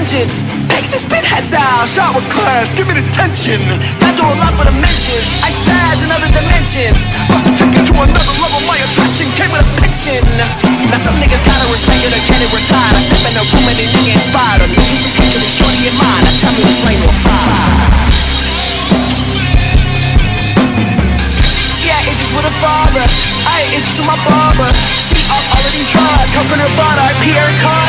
vengeance. Takes to spit heads out, shot with class, give me the tension. Y'all do a lot for the mentions. I spaz in other dimensions. About to take it to another level, my attraction came with a pension. Now some niggas gotta respect it or get it retired. I step in the room and they nigga inspired. Niggas just hate the shorty in mine. I tell me this flame will fire. With a father, I issues with my barber. She off all of these drugs, coconut butter, Pierre Car.